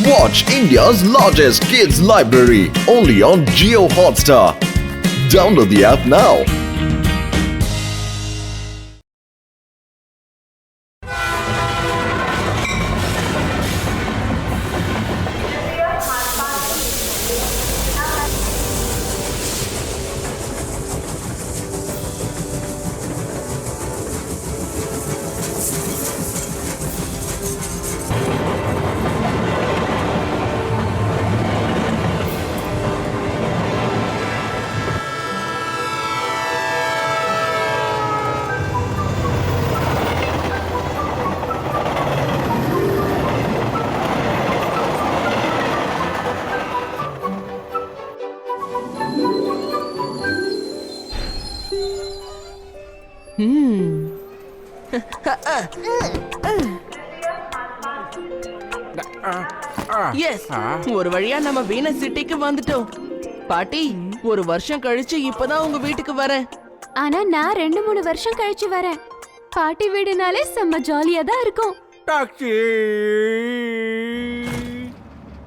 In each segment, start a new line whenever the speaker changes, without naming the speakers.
Watch India's largest kids library only on Jio Hotstar. Download the app now.
Yes, ஒரு வழியா நம்ம Venus சிட்டிக்கு வந்துட்டோம். பாட்டி, ஒரு வருஷம் கழிச்சு இப்பதான் உங்க வீட்டுக்கு வரேன்.
ஆனா நான் 2-3 வருஷம் கழிச்சு வரேன். பாட்டி வீடுனாலே செம்ம ஜாலியா தான் இருக்கும்.
டாக்ஸி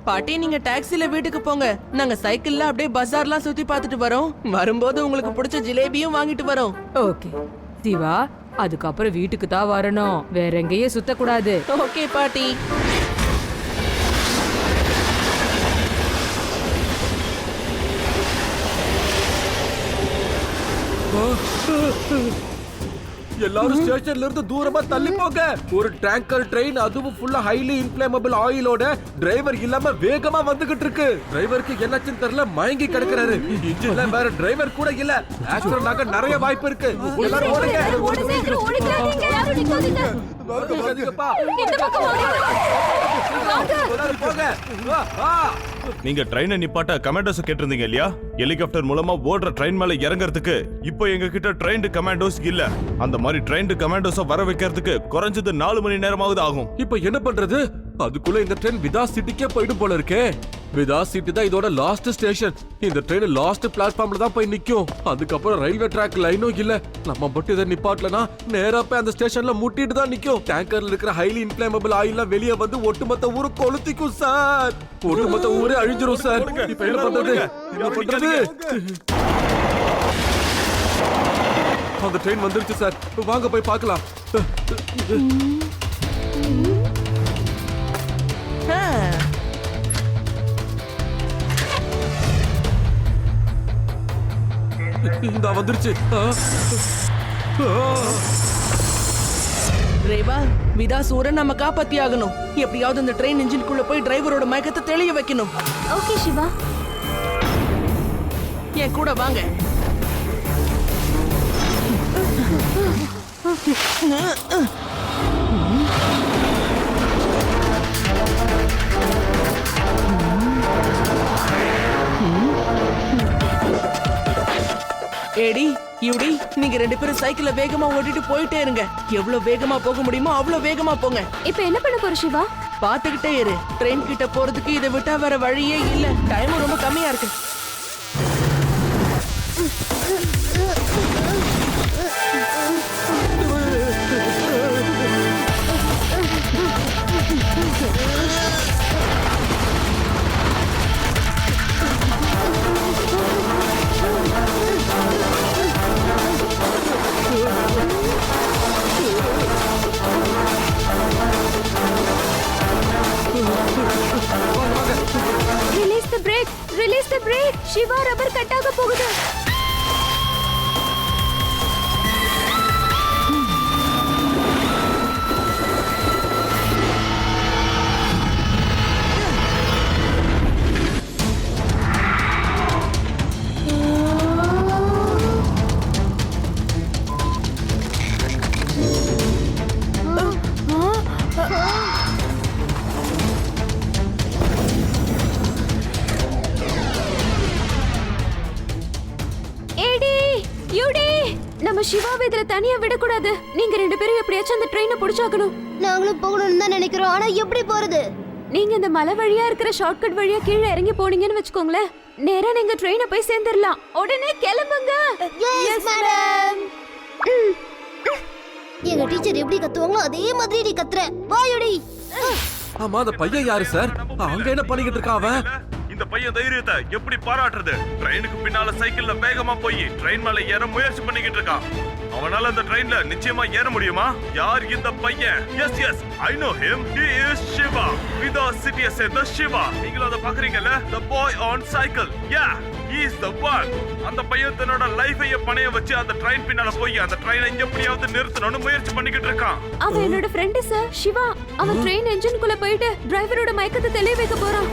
பாட்டி, நீங்க டாக்ஸில வீட்டுக்கு போங்க. நாங்க சைக்கிள்ல அப்படியே பஜார்லாம் சுத்தி பார்த்துட்டு வரோம். வரும்போது உங்களுக்கு பிடிச்ச ஜிலேபியும் வாங்கிட்டு வரோம்.
ஓகே சிவா, அதுக்கப்புறம் வீட்டுக்கு தான் வரணும், வேற எங்கேயும் சுத்தக்கூடாது.
ஓகே பாட்டி.
எல்லாரும் ஸ்டேஷன்ல இருந்து தூரமா தள்ளி போங்க. ஒரு டேங்கர் ட்ரெயின், அதுவும் ஃபுல்லா ஹைலி இன்ஃப்ளேமபிள் ஆயிலோட டிரைவர் இல்லாம வேகமா வந்துகிட்டு இருக்கு. டிரைவருக்கு என்னாச்சுன்னு தெரியல, மயங்கி கிடக்குறாரு. இன்ஜின்ல வேற டிரைவர் கூட இல்ல. ஆக்சிடென்ட் ஆக நிறைய வாய்ப்பு இருக்கு. எல்லாரும் ஓடுங்க. ஓடுங்கப்பா. எல்லாரும் போங்க.
நீங்க ட்ரெயினை நிப்பாட்ட கமாண்டோஸ் கேட்டிருந்தீங்க இல்லையா? ஹெலிகாப்டர் மூலமா ஓடுற ட்ரெயின் மேல இறங்குறதுக்கு இப்போ எங்க கிட்ட ட்ரெயின்டு கமாண்டோஸ் இல்ல. அந்த மாதிரி ட்ரெயின்டு கமாண்டோஸ வர வைக்கிறதுக்கு குறைஞ்சது 4 மணி நேரமாவது ஆகும்.
இப்போ என்ன பண்றது? அதுக்குள்ள இந்த ட்ரெயின் விதாஸ் சிட்டிக்கே போயிடும் போல இருக்கே. விதாஸ் சிட்டி தான் இதோட லாஸ்ட் ஸ்டேஷன். இந்த ட்ரெயின் லாஸ்ட் பிளாட்ஃபார்ம்ல தான் போய் நிக்கும். அதுக்கப்புறம் ரயில்வே ட்ராக் லைனும் இல்ல. நம்ம மட்டும் இதை நிப்பாட்டலனா நேரா போய் அந்த ஸ்டேஷன்ல முட்டிட்டு தான் நிக்கும். டேங்கர்ல இருக்கிற ஹைலி இன்ஃப்ளேமபிள் ஆயில்ல வெளியே வந்து ஒட்டுமொத்த ஊரு கொளுத்திக்கும் சார். ஒட்டுமொத்த ஊரே அழிஞ்சிரும் சார். இப்போ என்ன பண்றது? என்ன பண்றது? அந்த ட்ரெயின் வந்துருச்சு சார். வாங்க போய் பார்க்கலாம். இந்த வந்துருச்சு.
ரேவா, விதாசூரை நம்ம காப்பாத்தி ஆகணும். எப்படியாவது இந்த ட்ரெயின் இன்ஜின்குள்ள போய் டிரைவரோட மயக்கத்தை தெளிய வைக்கணும்.
ஓகே சிவா,
என் கூட வாங்க. ஏடி யூடி, நீங்க 2 பேரும் சைக்கிள வேகமா ஓட்டிட்டு போயிட்டே இருங்க. எவ்வளவு வேகமா போக முடியுமோ அவ்வளவு வேகமா போங்க.
இப்போ என்ன பண்ண போற சிவா?
பாத்துக்கிட்டே இரு. ட்ரெயின் கிட்ட போறதுக்கு இதை விட்டா வேற வழியே இல்ல. டைம் ரொம்ப கம்மியா இருக்கு.
Release the brake. Siva, rubber cut ஆக போகுது. நம்ம சிவாவை இதுல தனியா விடக்கூடாது. நீங்க 2 பேரும் எப்படியாச்சும் அந்த ட்ரெயினை புடிச்சாக்கணும்.
நாங்களும் போகணும்னு தான் நினைக்கிறோம். ஆனா எப்படி போறது?
நீங்க இந்த மலை வழியா இருக்கிற ஷார்ட்கட் வழியா கீழே இறங்கி போனீங்கன்னு வெச்சுக்கோங்களேன், நேரா நீங்க ட்ரெயினை போய் சேர்ந்துடலாம். உடனே கிளம்புங்க.
Yes madam. எங்க டீச்சர் எப்படி கத்துவாங்களோ அதே மாதிரி நீ கத்துற. வாயுடி.
ஆமா அந்த பையன் யாரு சார்? அங்க என்ன பண்ணிக்கிட்டு இருக்கான் அவன்?
இந்த பையன் தைரியத்தை எப்படி பாராட்டுறது? ட்ரெயினுக்கு பின்னால சைக்கிள்ல வேகமா போய் ட்ரெயின் மேல ஏற முயற்சி பண்ணிக்கிட்டு இருக்கான். அவனால அந்த ட்ரெயின்ல நிச்சயமா ஏற முடியுமா? யார் இந்த பையன்? Yes yes, I know him. He is Shiva. விதா சிட்டியை சேர்ந்த சிவா. நீங்களும் அதை பாக்குறீங்கல்ல? The boy on cycle. Yeah, he is the one. அந்த பையன் தன்னோட லைஃபையே பணைய வச்சு அந்த ட்ரெயின் பின்னால போய் அந்த ட்ரெயினை எப்படியாவது நிறுத்தணும்னு முயற்சி பண்ணிக்கிட்டு இருக்கான்.
அவன் என்னோட ஃப்ரெண்ட் சார் சிவா. அவன் ட்ரெயின் என்ஜின்குள்ள போயிட்டு டிரைவரோட மயக்கத்தை தெளிய வைக்க போறான்.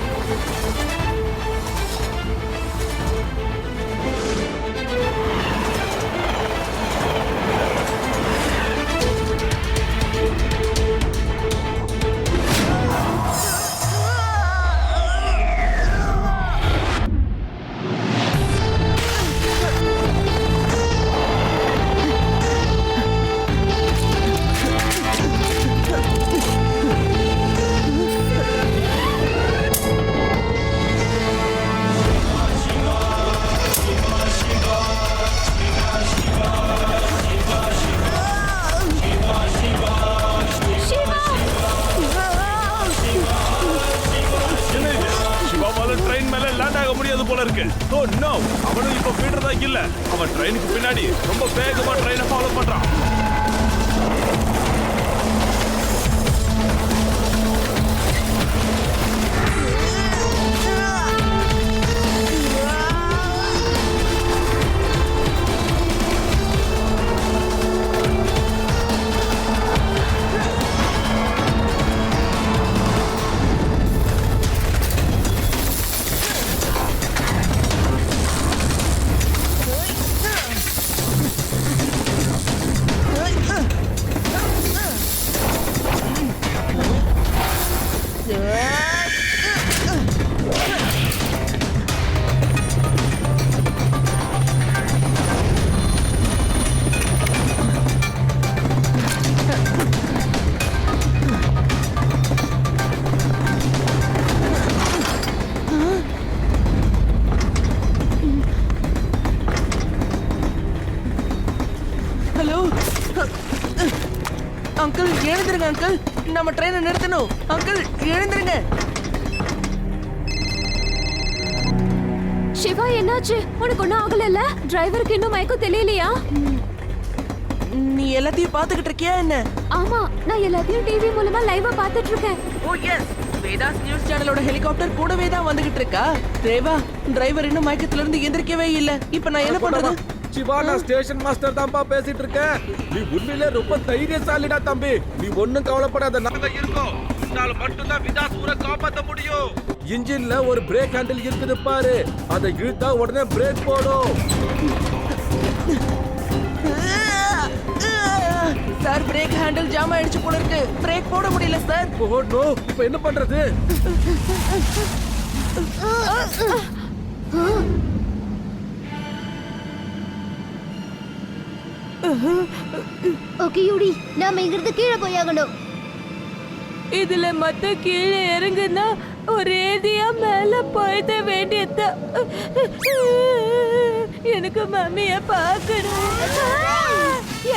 சிவாவால ட்ரெயின் மேல லேண்ட் ஆக முடியாது போல இருக்கு. ஓ நோ, அவனும் இப்ப விடுறதா இல்ல. அவன் ட்ரெயினுக்கு பின்னாடி ரொம்ப வேகமா ட்ரெயினை ஃபாலோ பண்றான்.
அங்கிள் எழுந்திருங்க அங்கிள், நம்ம ட்ரெயினை நிறுத்தணும். அங்கிள் எழுந்திருங்க.
சிவா என்னாச்சு? உனக்கு ஒன்னும் ஆகலல்ல? டிரைவருக்கு இன்னும் மயக்கம் தெரியலையா?
நீ எல்லாத்தையும் பாத்துக்கிட்டு இருக்கியா என்ன?
ஆமா, நான் எல்லாத்தையும் டிவி மூலமா லைவா பாத்துட்டு இருக்கேன்.
ஓ எஸ், வேதாஸ் நியூஸ் சேனலோட ஹெலிகாப்டர் கூடவே தான் வந்துகிட்டு இருக்கா. தேவா, டிரைவர் இன்னும் மயக்கத்துல இருந்து எந்திரிக்கவே இல்ல. இப்போ நான் என்ன பண்றது?
சிவா, நான் ஸ்டேஷன் மாஸ்டர் தான்ப்பா பேசிட்டு இருக்கேன். நீ உண்மையிலே ரொம்ப தைரியசாலிடா தம்பி. நீ ஒண்ணும் கவலைப்படாத, நாங்க இருக்கோம். உன்னால மட்டும் தான் விதாஸ் ஊரை காப்பாத்த முடியும். இன்ஜின்ல ஒரு பிரேக் ஹேண்டில் இருக்குது பாரு, அதை இழுத்தா உடனே பிரேக் போடும்.
சார், பிரேக் ஹேண்டில் ஜாம் ஆயிடுச்சு போல இருக்கு. பிரேக் போட முடியல சார்.
ஓ நோ, இப்போ என்ன பண்றது?
ஓகே யூடி, நாம இங்கிருந்து கீழே போயாகணும்.
இதுல மத்த கீழே இறங்குனா ஒரேடியா மேல போயிட வேண்டியது. எனக்கு மம்மிய பார்க்கணும்.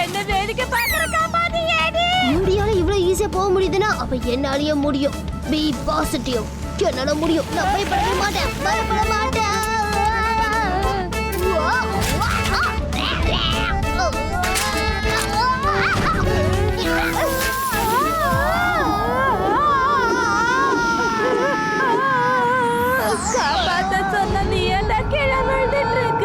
என்ன வேடிக்கை பார்க்கறக்கா பாதி ஏடி.
யூடியால இவ்வளவு ஈஸியா போக முடியுதுன்னா அப்ப என்னாலயே முடியும். Be positive. என்னால முடியும். நான் பயப்பட மாட்டேன். பயப்பட மாட்டேன்.
காப்பாத்த சொன்ன நீ என்ன கீழே விழுந்துட்டு இருக்க?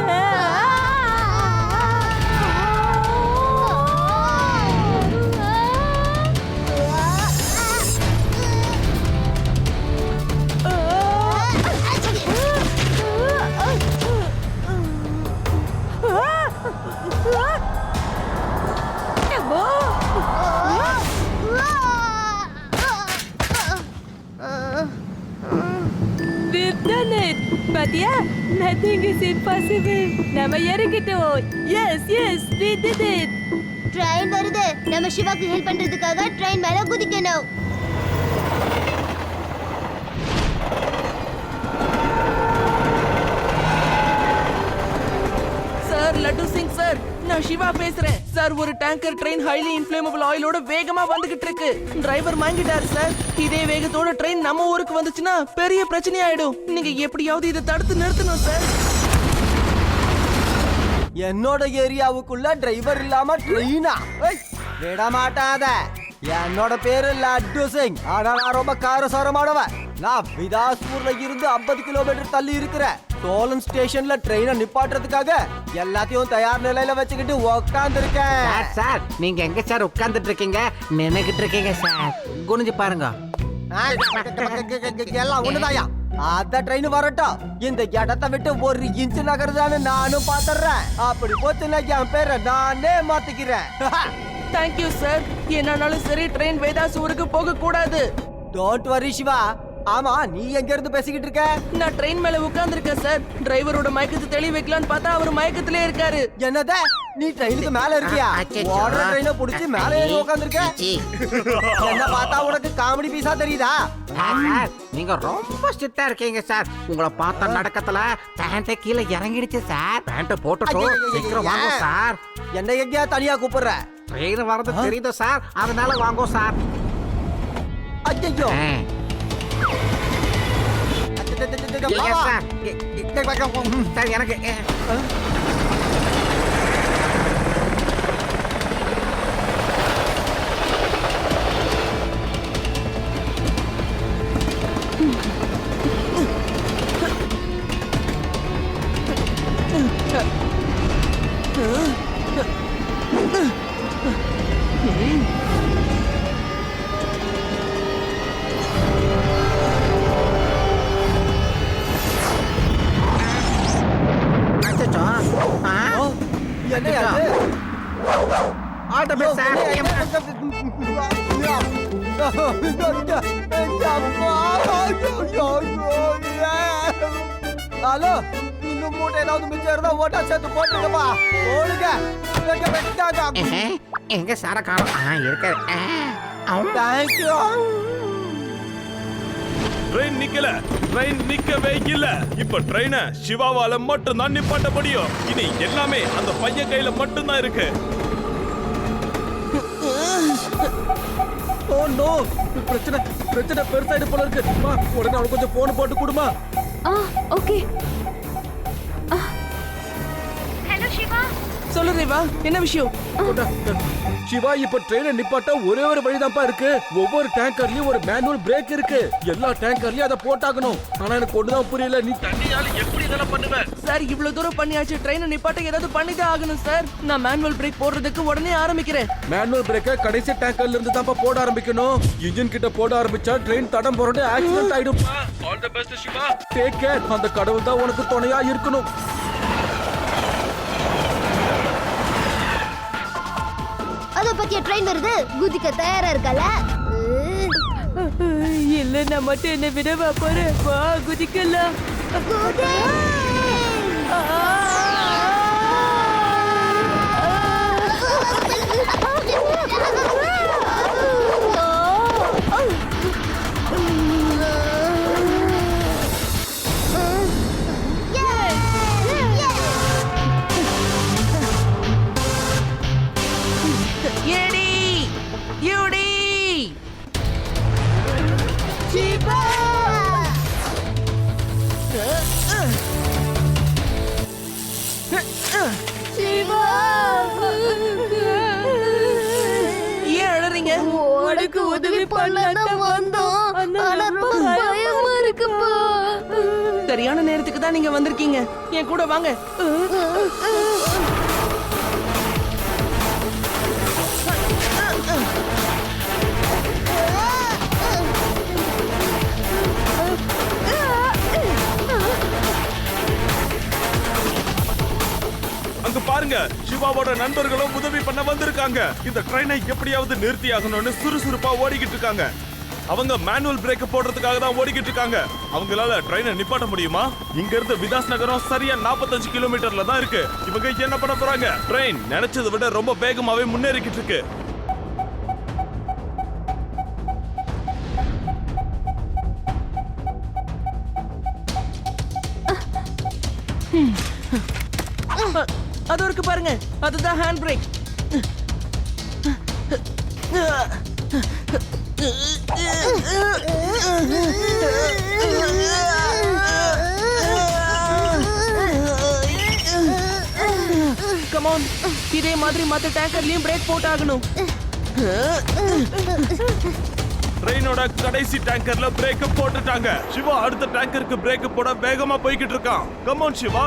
பாத்தியா, nothing is impossible. நம்ம இறங்கிட்டோம். Yes, yes, we did it.
Train வருது. நம்ம சிவாக்கு ஹெல்ப் பண்றதுக்காக ட்ரெயின் மேல குதிக்கணும்.
சார், லட்டு சிங் சார், நான் சிவா பேசுறேன். சார் ஒரு டேங்கர் ட்ரெயின் ஹைலி இன்ஃப்ளேமபிள் ஆயிலோட வேகமா வந்துகிட்டு இருக்கு. டிரைவர் வாங்கிட்டாரு சார். இதே வேகத்தோட ட்ரெயின் நம்ம ஊருக்கு வந்துச்சுன்னா பெரிய பிரச்சனை ஆயிடும். நீங்க எப்படியாவது இதை தடுத்து நிறுத்தணும் சார்.
என்னோட ஏரியாவுக்குள்ள டிரைவர் இல்லாம ட்ரெயினா விட மாட்டாத. என்னோட பேரு லட்டு சிங். ஆனா நான் ரொம்ப காரசாரமானவன். நான் விதாஸ்பூர்ல இருந்து 50 கிலோமீட்டர் தள்ளி இருக்கிற சோலன் ஸ்டேஷன்ல ட்ரெயினை நிப்பாட்டுறதுக்காக எல்லாத்தையும் தயார் நிலையில வச்சுக்கிட்டு உட்கார்ந்து இருக்கேன்.
சார் நீங்க எங்க சார் உட்கார்ந்துட்டு இருக்கீங்க? நினைக்கிட்டு இருக்கீங்க சார். குனிஞ்சு பாருங்க.
எல்லாம் ஒண்ணுதாயா. அத ட்ரெயின் வரட்டும். இந்த இடத்தை விட்டு 1 இன்ச் நகருதான்னு நானும் பாத்துறேன். அப்படி போச்சுன்னா என் பேரை நானே மாத்திக்கிறேன்.
Thank you sir. என்னாலும் சரி ட்ரெயின் வேதாஸ் ஊருக்கு போக கூடாது.
Don't worry Siva. ஆமா நீ எங்க இருந்து பேசிக்கிட்டு இருக்க?
நான் ட்ரெயின் மேல உட்கார்ந்திருக்கேன் சார். டிரைவரோட மயக்கத்தை தெளி வைக்கலான்னு பார்த்தா அவர் மயக்கத்திலே இருக்காரு.
என்னது நீ ட்ரெயினுக்கு மேல இருக்கியா?
அச்சச்சோ.
ஓடுற ட்ரெயினை புடிச்சு மேல ஏறி உட்கார்ந்திருக்க. என்ன பார்த்தா உனக்கு காமெடி பீஸா தெரியுதா?
சார் நீங்க ரொம்ப ஸ்ட்ரிக்ட்டா இருக்கீங்க சார். உங்களை பார்த்த நடக்கத்துல பேண்ட் கீழே இறங்கிடுச்சு சார். பேண்ட் போட்டுட்டு சீக்கிரம் வாங்க சார்.
என்ன எங்கேயா தனியா கூப்பிடுற?
ட்ரெயின் வரது தெரியுது சார், அதனால வாங்கோ சார்.
ஐயோ
இல்லையா சார்? சார் எனக்கு
என்ன அது?
Automate sir.
ஹலோ இன்னும் மூட்டை ஏதாவது மிச்சம் இருந்தா ஓட்டா சேர்த்து போட்டுக்கப்பா. ஓடுங்க.
எங்க சார காரம் இருக்காரு.
தேங்க்யூ.
ட்ரெயின் நிக்கல. ட்ரெயின் நிக்கவே இல்ல. இப்ப ட்ரெயினை சிவாவால மட்டும் தான் நிப்பாட்ட முடியும். இனி எல்லாமே அந்த பையன் கையில மட்டும் தான் இருக்கு.
ஓ நோ, பிரச்சனை பெருசாயிடு போல இருக்கு. உடனே அவனுக்கு கொஞ்சம் போன் போட்டு கொடுமா.
ஓகே. ஹலோ சிவா.
சொல்லு ரேவா, என்ன விஷயம்?
சிவா இப்ப ட்ரெயினை நிப்பாட்ட ஒரே ஒரு வழிதான்ப்பா இருக்கு. ஒவ்வொரு டேங்கர்லயும் ஒரு மேனுவல் பிரேக் இருக்கு. எல்லா டேங்கர்லயும் அதை போட்டாகணும். ஆனா எனக்கு ஒண்ணுதான் புரியல, நீ தண்ணியால எப்படி இதெல்லாம் பண்ணுவ?
சார் இவ்வளவு தூரம் பண்ணியாச்சு, ட்ரெயினை நிப்பாட்ட ஏதாவது பண்ணிதான் ஆகணும் சார். நான் மேனுவல் பிரேக் போடுறதுக்கு உடனே ஆரம்பிக்கிறேன்.
மேனுவல் பிரேக்க கடைசி டேங்கர்ல இருந்து தான்ப்பா போட ஆரம்பிக்கணும். இன்ஜின் கிட்ட போட ஆரம்பிச்சா ட்ரெயின் தடம் புரண்டு ஆக்சிடென்ட் ஆயிடும். All the best Siva. Take care. அந்த கடவுள் தான் உனக்கு துணையா இருக்கணும்.
அத பத்திய ட்ரெயின் வருது. குதிக்க தயாரா இருக்கல?
இல்ல நான் மட்டும் என்ன விடவா போறேன். வா குதிக்கலாம்.
குதி.
ஏன் அழறீங்க?
உனக்கு உதவி பண்ணலாம் வந்தோம். ஆனா ரொம்ப பயமா இருக்குப்பா.
சரியான நேரத்துக்கு தான் நீங்க வந்திருக்கீங்க. என் கூட வாங்க.
அங்க பாருங்க, சிவாவோட நண்பர்களும் உதவி பண்ண வந்திருக்காங்க. இந்த ட்ரெயினை எப்படியாவது நிறுத்தி ஆகணும்னு சுறுசுறுப்பா ஓடிக்கிட்டு இருக்காங்க. அவங்க மேனுவல் பிரேக் போடுறதுக்காக தான் ஓடிக்கிட்டு இருக்காங்க. அவங்களால ட்ரெயினை நிப்பாட்ட முடியுமா? இங்க இருந்து விதாஸ் நகரம் சரியா 45 கிலோமீட்டர்ல தான் இருக்கு. இவங்க என்ன பண்ண போறாங்க? ட்ரெயின் நினைச்சதை விட ரொம்ப வேகமாவே முன்னேறிக்கிட்டு இருக்கு.
அது இருக்கு பாருங்க, அதுதான் ஹேண்ட் பிரேக். கமான், இதே மாதிரி மத்த டேங்கர்லயும் பிரேக் போட்டாகணும்.
ட்ரெயினோட கடைசி டேங்கர்ல பிரேக் போட்டுட்டாங்க. சிவா அடுத்த டேங்கருக்கு பிரேக் போட வேகமா போய்கிட்டு இருக்கான். கமான் சிவா.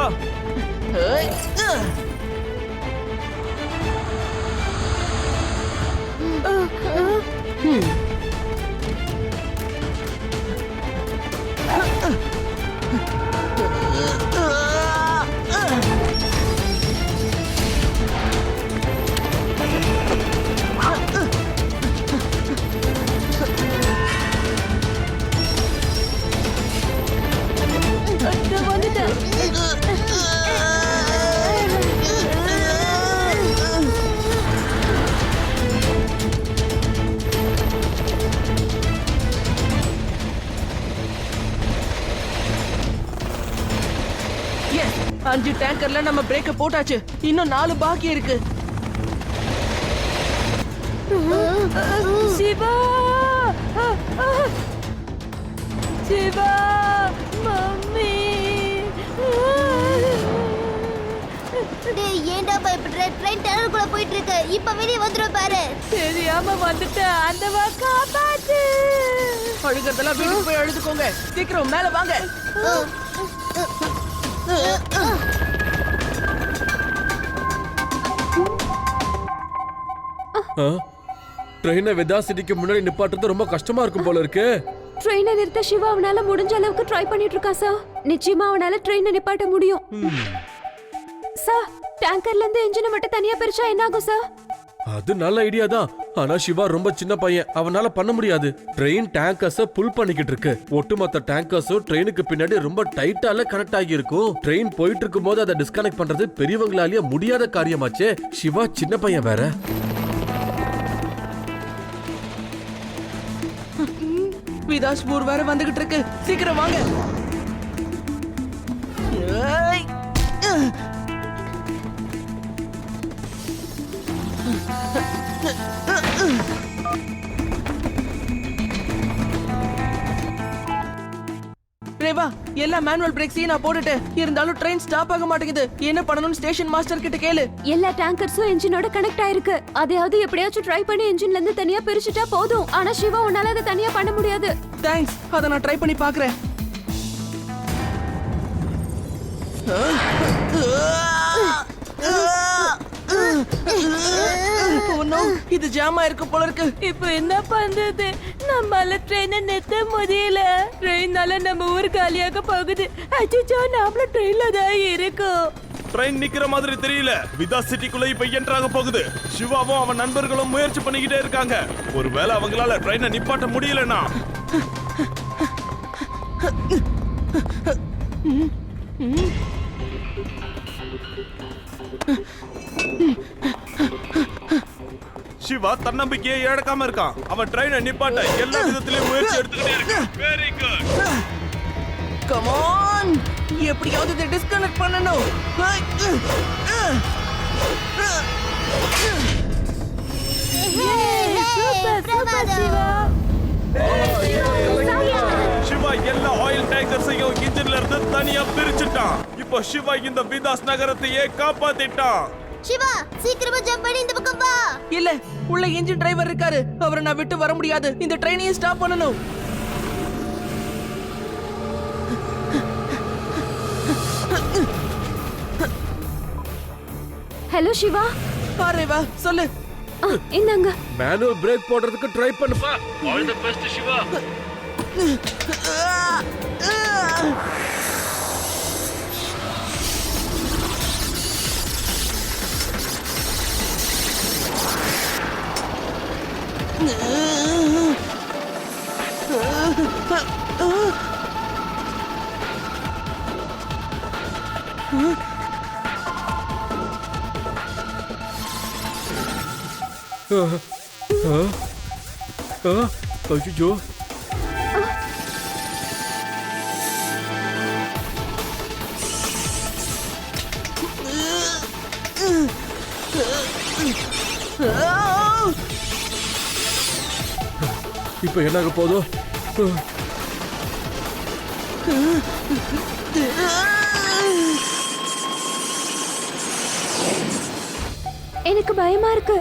Yes, 5 டேங்கர்ல நம்ம பிரேக்க போட்டாச்சு. இன்னும் 4 பாக்கி இருக்கு.
சிவா சிவா மம்மி
டேய் ஏன்டா பயப்படுற? ட்ரெயின் டனலுக்குள்ள போயிட்டு இருக்கு. இப்ப வெளிய வந்துரும் பாரு.
தெரியாம வந்துட்டேன். அந்தவா காப்பாத்து.
அழுகிறதெல்லாம் வீட்டுக்கு போய் அழுதுக்கோங்க. சீக்கிரம் மேல வாங்க.
ட்ரெயினை விதா சிட்டிக்கு முன்னாடி நிப்பாட்டுறது ரொம்ப கஷ்டமா இருக்கும் போல இருக்கு.
ட்ரெயினை நிறுத்த சிவா அவனால முடிஞ்ச அளவுக்கு ட்ரை பண்ணிட்டு இருக்கா சார். நிச்சயமா அவனால ட்ரெயினை நிப்பாட்ட முடியும். சார், டேங்கர்ல இருந்து என்ஜினை மட்டும் தனியா பிரிச்சா என்ன ஆகும் சார்?
அது நல்ல ஐடியா தான். ஆனா சிவா ரொம்ப சின்ன பையன், அவனால பண்ண முடியாது. ட்ரெயின் டேங்கர்ஸ புல் பண்ணிக்கிட்டு இருக்கு. ஒட்டுமொத்த டேங்கர்ஸும் ட்ரெயினுக்கு பின்னாடி ரொம்ப டைட்டால கனெக்ட் ஆகி இருக்கும். ட்ரெயின் போயிட்டு இருக்கும் போது அதை டிஸ்கனெக்ட் பண்றது பெரியவங்களாலேயே முடியாத காரியமாச்சே. சிவா சின்ன பையன் வேற.
விதாஸ்பூர் வேற வந்துகிட்டு இருக்கு. சீக்கிரம் வாங்க. ஏய். ரேவா, எல்லா மேனுவல் பிரேக்ஸையும் நான் போட்டுட்டேன். இருந்தாலும் ட்ரெயின் ஸ்டாப் ஆக மாட்டேங்குது. என்ன பண்ணணும்னு ஸ்டேஷன் மாஸ்டர் கிட்ட கேளு.
எல்லா டேங்கர்ஸும் என்ஜினோட கனெக்ட் ஆயிருக்கு. அதையாவது எப்படியாச்சும் ட்ரை பண்ணி என்ஜின்ல இருந்து தனியா பிரிச்சுட்டா போதும். ஆனா சிவா உன்னால அதை தனியா பண்ண முடியாது.
தேங்க்ஸ், அதை நான் ட்ரை பண்ணி பார்க்கறேன். இது ஜாமா இருக்கு போல இருக்கு.
இப்போ என்ன பண்றது? நம்மால ட்ரெயினை நிறுத்த முடியல. ட்ரெயினால நம்ம ஊர் காலியாக போகுது. அச்சோ, நாமளும் ட்ரெயின்ல தான் இருக்கோம்.
ட்ரெயின் நிக்கிற மாதிரி தெரியல. விதா சிட்டிக்குள்ள இப்ப என்ட்ராக போகுது. சிவாவும் அவன் நண்பர்களும் முயற்சி பண்ணிக்கிட்டே இருக்காங்க. ஒருவேளை அவங்களால ட்ரெயினை நிப்பாட்ட முடியலனா சிவா தன்னம்பிக்கையை இழக்காம இருக்கான். அவன் ட்ரெயினை நிப்பாட்ட எல்லா விதத்திலயும் முயற்சி எடுத்துக்கிட்டே இருக்கான். Very good.
கம் ஆன், எப்படியாவது இதை டிஸ்கனெக்ட் பண்ணணும்.
சிவா எல்லா ஆயில் டேங்கர்ஸையும் இன்ஜின்ல இருந்து தனியா பிரிச்சுட்டான். இப்போ சிவா இந்த விதாஸ் நகரத்தையே காப்பாத்திட்டான்.
சிவா, சீக்கிரமா ஜம்ப் பண்ணி இந்த பக்கம் வா.
இல்ல, உள்ள இன்ஜின் டிரைவர் இருக்காரு. அவரை நான் விட்டு வர முடியாது. இந்த ட்ரெயினையே ஸ்டாப் பண்ணணும்.
ஹலோ சிவா.
பாரேவா, சொல்லு.
இந்தாங்க.
மேனுவல் பிரேக் போடுறதுக்கு ட்ரை பண்ணுப்பா. All the best Siva. ஐயோ, இப்போ என்னாக போதோ?
எனக்கு பயமா இருக்கு.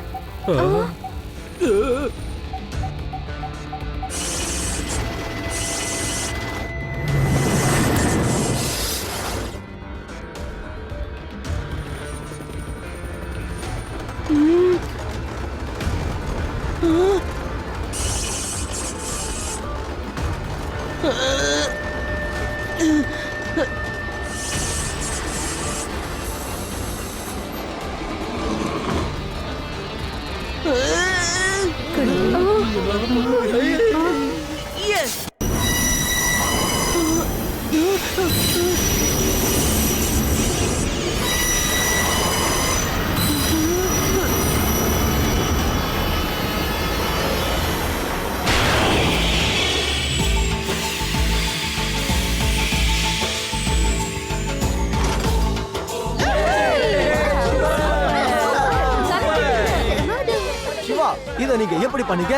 Yes!
சிவா, இத நீங்க எப்படி பண்ணீங்க?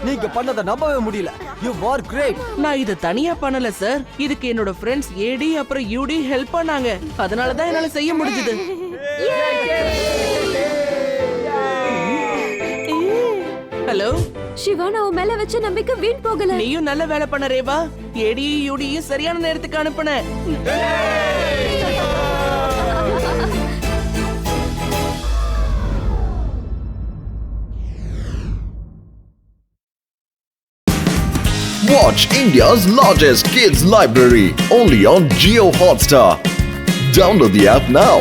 நீங்க பண்ணத நம்பவே முடியல. You are great.
நான் இத தனியா பண்ணல சார். இதுக்கு என்னோட ஃப்ரெண்ட்ஸ் ஏடி அப்புறம் யூடி ஹெல்ப் பண்ணாங்க. அதனால தான் என்னால செய்ய முடிஞ்சது. ஹலோ
சிவா, நான் உன் மேல வச்ச நம்பிக்கை வீண் போகல.
நீயும் நல்ல வேலை பண்ண ரேவா. ஏடி யூடியும் சரியான நேரத்துக்கு அனுப்புன.
Watch India's largest kids library only on Jio Hotstar. Download the app now.